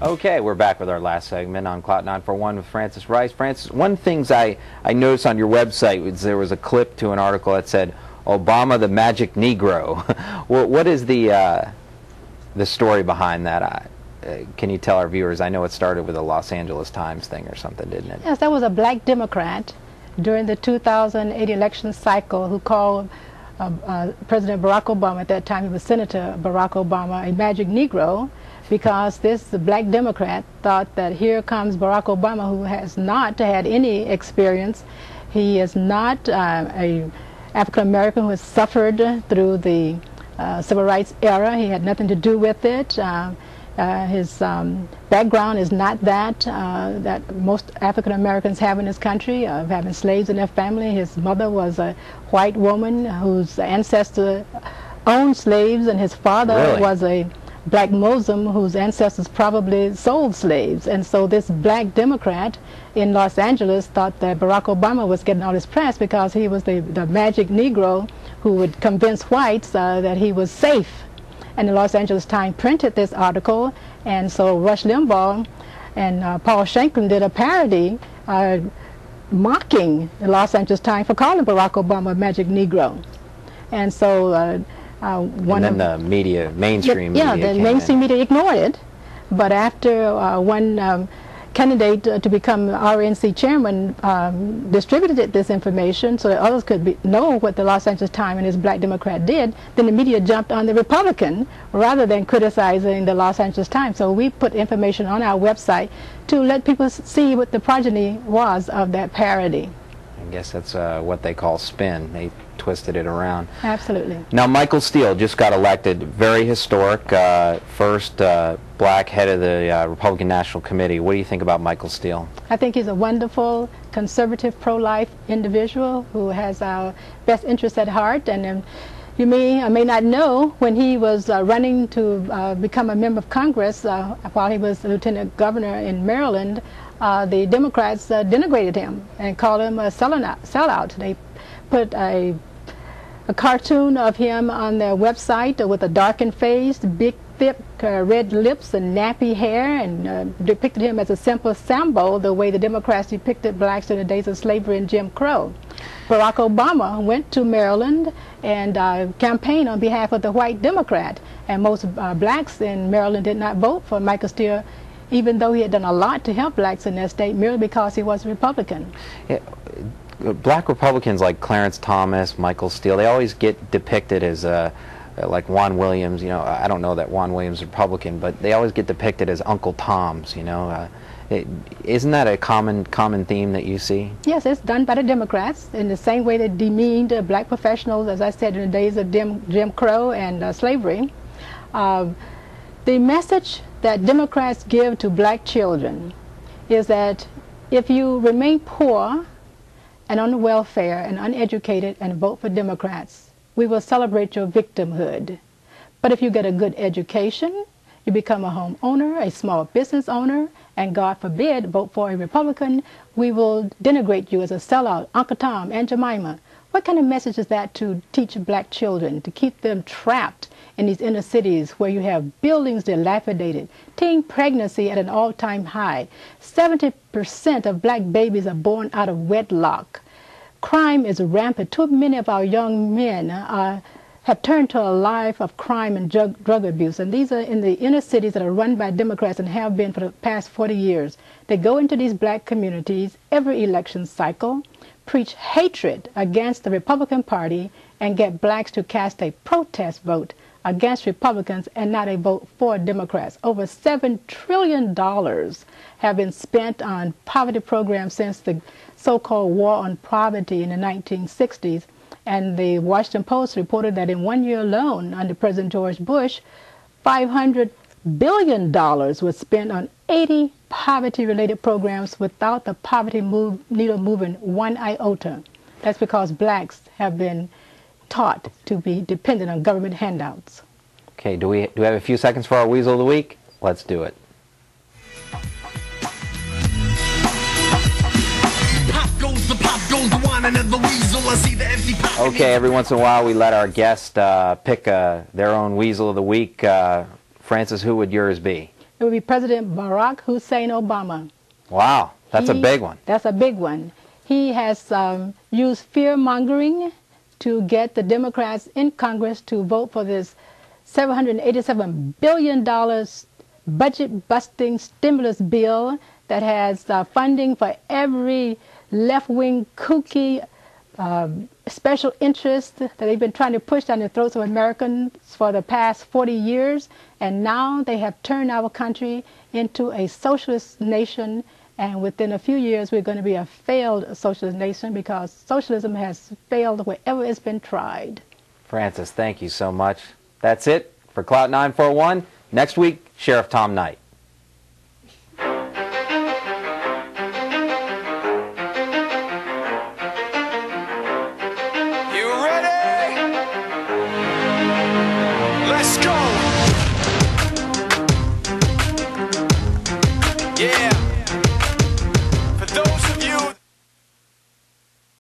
Okay, we're back with our last segment on Clout 941 with Francis Rice. Francis, one things I noticed on your website was there was a clip to an article that said, Obama the Magic Negro. What is the story behind that? Can you tell our viewers? I know it started with a Los Angeles Times thing or something, didn't it? Yes, that was a black Democrat during the 2008 election cycle who called President Barack Obama, at that time he was Senator Barack Obama, a magic Negro, because this black Democrat thought that here comes Barack Obama, who has not had any experience. He is not a African American who has suffered through the civil rights era. He had nothing to do with it. His background is not that most African Americans have in this country, of having slaves in their family. His mother was a white woman whose ancestor owned slaves, and his father was a black Muslim whose ancestors probably sold slaves. And so this black Democrat in Los Angeles thought that Barack Obama was getting all this press because he was the magic Negro who would convince whites that he was safe. And the Los Angeles Times printed this article, and so Rush Limbaugh and Paul Shanklin did a parody mocking the Los Angeles Times for calling Barack Obama a magic Negro. And so the media, mainstream media, the mainstream media ignored it. But after one candidate to become RNC chairman distributed this information so that others could know what the Los Angeles Times and his black Democrat did, then the media jumped on the Republican rather than criticizing the Los Angeles Times. So we put information on our website to let people see what the progeny was of that parody. I guess that's what they call spin. They twisted it around. Absolutely. Now, Michael Steele just got elected. Very historic. First black head of the Republican National Committee. What do you think about Michael Steele? I think he's a wonderful, conservative, pro-life individual who has our best interests at heart. And you may or may not know, when he was running to become a member of Congress, while he was lieutenant governor in Maryland, the Democrats denigrated him and called him a sellout. They put a cartoon of him on their website with a darkened face, big, thick red lips and nappy hair, and depicted him as a simple Sambo, the way the Democrats depicted blacks in the days of slavery and Jim Crow. Barack Obama went to Maryland and campaigned on behalf of the white Democrat, and most blacks in Maryland did not vote for Michael Steele, even though he had done a lot to help blacks in their state, merely because he was a Republican. Yeah. Black Republicans like Clarence Thomas, Michael Steele, they always get depicted as like Juan Williams. You know, I don't know that Juan Williams is Republican, but they always get depicted as Uncle Toms. You know, isn't that a common theme that you see? Yes, it's done by the Democrats in the same way they demeaned black professionals, as I said, in the days of Jim Crow and slavery. The message that Democrats give to black children is that if you remain poor and on welfare and uneducated and vote for Democrats, we will celebrate your victimhood. But if you get a good education, you become a homeowner, a small business owner, and God forbid, vote for a Republican, we will denigrate you as a sellout, Uncle Tom, Aunt Jemima. What kind of message is that to teach black children, to keep them trapped in these inner cities where you have buildings dilapidated, teen pregnancy at an all-time high, 70% of black babies are born out of wedlock, crime is rampant. Too many of our young men have turned to a life of crime and drug abuse, and these are in the inner cities that are run by Democrats and have been for the past 40 years. They go into these black communities every election cycle, preach hatred against the Republican Party, and get blacks to cast a protest vote against Republicans and not a vote for Democrats. Over $7 trillion have been spent on poverty programs since the so-called war on poverty in the 1960s. And the Washington Post reported that in 1 year alone, under President George Bush, $500 billion was spent on 80 poverty-related programs without the poverty needle moving one iota. That's because blacks have been taught to be dependent on government handouts. Okay, do we have a few seconds for our Weasel of the Week? Let's do it. Okay, every once in a while we let our guest pick their own Weasel of the Week. Francis, who would yours be? it would be President Barack Hussein Obama. Wow, that's a big one. That's a big one. He has used fear-mongering to get the Democrats in Congress to vote for this $787 billion budget-busting stimulus bill that has funding for every left-wing kooky special interest that they've been trying to push down the throats of Americans for the past 40 years. And now they have turned our country into a socialist nation. And within a few years, we're going to be a failed socialist nation because socialism has failed wherever it's been tried. Frances, thank you so much. That's it for Clout 941. Next week, Sheriff Tom Knight. You ready? Let's go. Yeah.